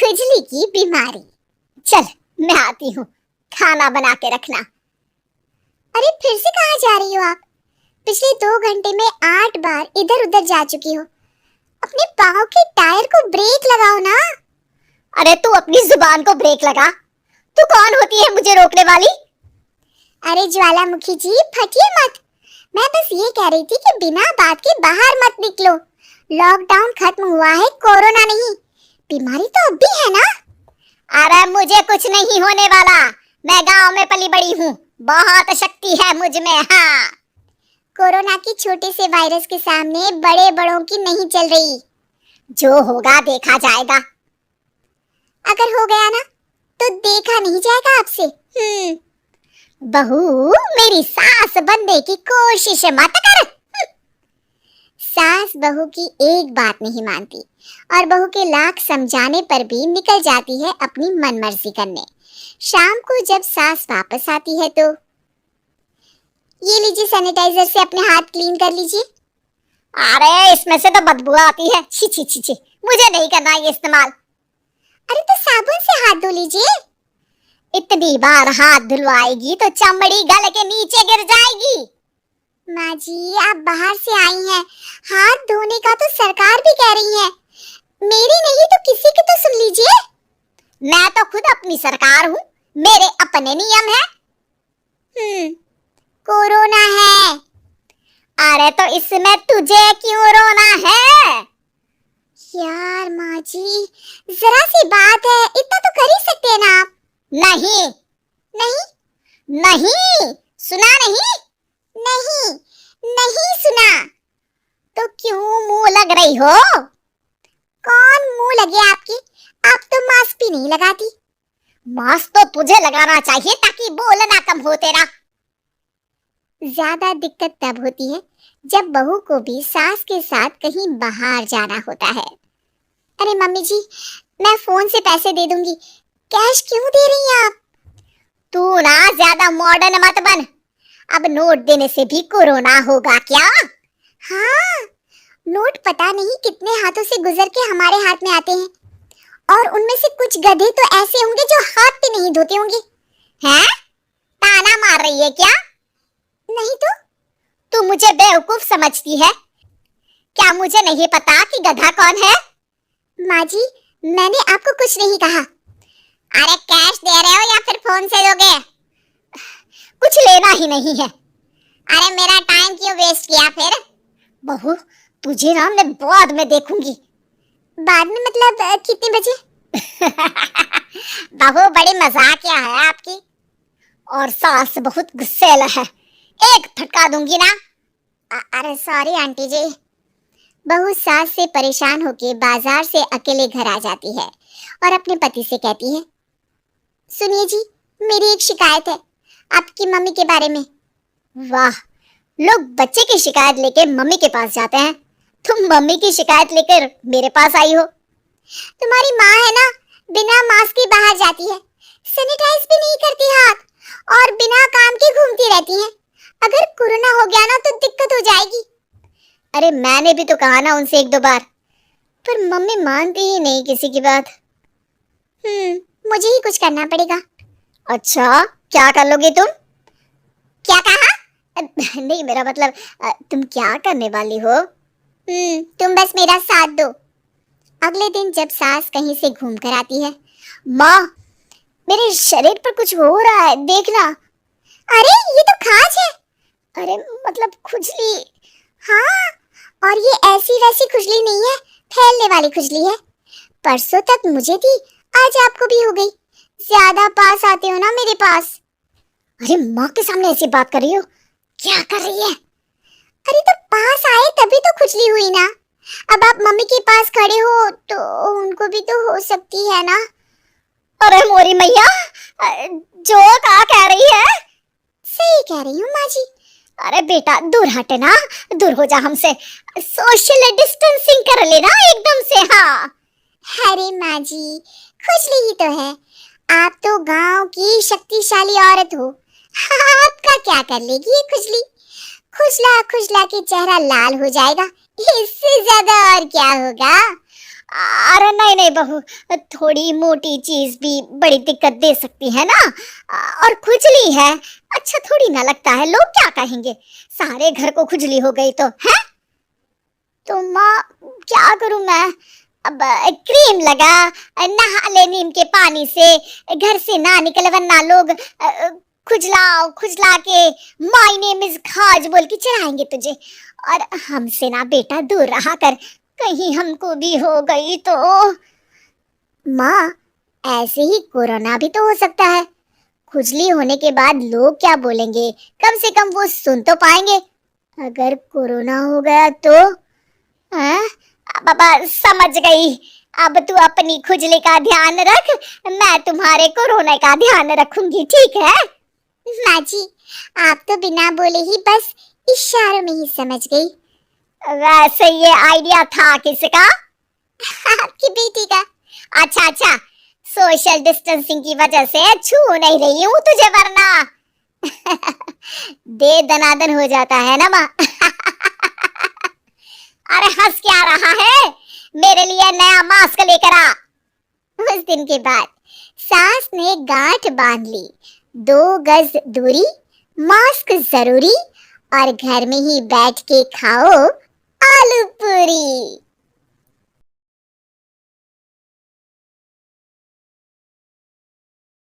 खुजली की बीमारी। चल मैं आती हूँ, खाना बना के रखना। अरे फिर से कहाँ जा रही हो आप? पिछले 2 घंटे में 8 बार इधर उधर जा चुकी हो। अपने पाँव के टायर को ब्रेक लगाओ ना। अरे तू अपनी जुबान को ब्रेक लगा। तू कौन होती है मुझे रोकने वाली? अरे ज्वालामुखी जी फटिए मत। मैं बस ये कह रही थी कि बिना बात के बाहर मत निकलो। लॉकडाउन खत्म हुआ है, कोरोना नहीं। बीमारी तो अब भी है ना। अरे मुझे कुछ नहीं होने वाला। मैं गांव में पली बड़ी हूँ, बहुत शक्ति है मुझ में। हाँ, कोरोना की छोटे से वायरस के सामने बड़े बड़ों की नहीं चल रही। जो होगा देखा जाएगा। अगर हो गया ना तो देखा नहीं जाएगा आपसे। बहू मेरी सास बनने की कोशिश मत कर। सास बहू की एक बात नहीं मानती और बहू के लाख समझाने पर भी निकल जाती है अपनी मनमर्जी करने। शाम को जब सास वापस आती है तो ये लीजिए, सैनिटाइजर से अपने हाथ क्लीन कर लीजिए। अरे इसमें से तो बदबू आती है। छी छी छी छी, मुझे नहीं करना ये इस्तेमाल। अरे तो साबुन से हाथ धो लीजिए। इतनी बार हाथ धुलवाएगी तो चमड़ी गल के नीचे गिर जाएगी। माँ जी आप बाहर से आई हैं, हाथ धोने का तो सरकार भी कह रही है। मेरी नहीं तो किसी की तो सुन लीजिए। मैं तो खुद अपनी सरकार हूँ, मेरे अपने नियम है। कोरोना है। अरे तो इसमें तुझे क्यों रोना है? यार माँ जी जरा सी बात है, इतना तो कर ही सकते हैं ना आप। नहीं नहीं नहीं, सुना नहीं? नहीं नहीं सुना। तो क्यों मुंह लग रही हो? कौन मुंह लगे आपकी? आप तो मास्क भी नहीं लगाती। मास्क तो तुझे लगाना चाहिए ताकि बोलना कम हो तेरा। ज्यादा दिक्कत तब होती है जब बहू को भी सास के साथ कहीं बाहर जाना होता है। अरे मम्मी जी मैं फोन से पैसे दे दूंगी, कैश क्यों दे रही हैं आप? तू ना ज्यादा मॉडर्न मत बन। अब नोट देने से भी कोरोना होगा क्या? हाँ, नोट पता नहीं कितने हाथों से गुजर के हमारे हाथ में आते हैं और उनमें से कुछ गधे तो ऐसे होंगे जो हाथ भी नहीं धोते होंगे। हैं? ताना मार रही है क्या? नहीं तो। तू मुझे बेवकूफ समझती है क्या? मुझे नहीं पता कि गधा कौन है। माँ जी मैंने आपको कुछ नहीं कहा। अरे कैश दे रहे हो या फिर फोन से दोगे? कुछ लेना ही नहीं है। अरे मेरा टाइम क्यों वेस्ट किया फिर? बहू तुझे ना मैं बाद में देखूंगी। बाद में मतलब कितने बजे? बहू बड़ी मजाकिया है आपकी। और सास बहुत गुस्सेला है, एक फटका दूंगी ना। अरे सॉरी आंटी जी। बहू सास से परेशान होके बाजार से अकेले घर आ जाती है और अपने पति से कहती है, सुनिए जी मेरी एक शिकायत है आपकी मम्मी के बारे में। वाह, लोग बच्चे की शिकायत लेके मम्मी के पास जाते हैं, तुम मम्मी की शिकायत लेकर मेरे पास आई हो। तुम्हारी माँ है ना, बिना मास्क के बाहर जाती है, सैनिटाइज भी नहीं करती हाथ और बिना काम के घूमती रहती है। अगर कोरोना हो गया ना तो दिक्कत हो जाएगी। अरे मैंने भी तो कहा ना उनसे 1-2 बार, पर मम्मी मानती ही नहीं किसी की बात। मुझे ही कुछ करना पड़ेगा। अच्छा क्या कर लोगे तुम? क्या कहा? नहीं मेरा मतलब तुम क्या करने वाली हो? तुम बस मेरा साथ दो। अगले दिन जब सास कहीं से घूम कर आती है, माँ मेरे शरीर पर कुछ हो रहा है देखना। अरे ये तो खाज है। अरे मतलब खुजली। हाँ, और ये ऐसी वैसी खुजली नहीं है, फैलने वाली खुजली है। परसों तक मुझे थी, आज आपको भी हो गई। ज्यादा पास आते हो ना मेरे पास। अरे माँ के सामने ऐसी बात कर रही हो? क्या कर रही है? अरे तो पास आए तभी तो खुजली हुई ना। अब आप मम्मी के पास खड़े हो तो उनको भी तो हो सकती है ना। अरे मोरी मैया, जो क्या कह रही है? सही कह रही हूँ माँ जी। अरे बेटा दूर हटना, दूर हो जा हमसे, सोशल डिस्टेंसिंग कर लेना एकदम से। हाँ अरे माँ जी खुजली ही तो है, आप तो गांव की शक्तिशाली औरत हो, आपका क्या कर लेगी ये खुजली? खुजला खुजला के चेहरा लाल हो जाएगा, इससे ज्यादा और क्या होगा? अरे नहीं नहीं बहू, थोड़ी मोटी चीज भी बड़ी दिक्कत दे सकती है ना। और खुजली है, अच्छा थोड़ी ना लगता है, लोग क्या कहेंगे, सारे घर को खुजली हो गई तो है। तो माँ क्या करूं मैं, अब क्रीम लगा, नहा ले नीम के पानी से, घर से ना निकल वरना लोग खुजला खुजला के माय नेम इज खाज बोल के चढ़ाएंगे तुझे। और हमसे ना बेटा दूर रहा कर, कहीं हमको भी हो गई तो। माँ ऐसे ही कोरोना भी तो हो सकता है, खुजली होने के बाद लोग क्या बोलेंगे, कम से कम वो सुन तो पाएंगे। अगर कोरोना हो गया तो। हाँ? बाबा समझ गई, अब तू अपनी खुजली का ध्यान रख, मैं तुम्हारे कोरोना का ध्यान रखूंगी, ठीक है। माँ जी आप तो बिना बोले ही बस इशारों में ही समझ गई। वैसे ये आइडिया था किसका? आपकी बेटी का। अच्छा अच्छा, सोशल डिस्टेंसिंग की वजह से छू नहीं रही हूँ तुझे वरना दे दनादन हो जाता है ना माँ। अरे हंस क्या रहा है, मेरे लिए नया मास्क लेकर आ। उस दिन के बाद सास ने गांठ बांध ली, 2 गज दूरी, मास्क जरूरी, और घर में ही बैठ के खाओ आलू पूरी।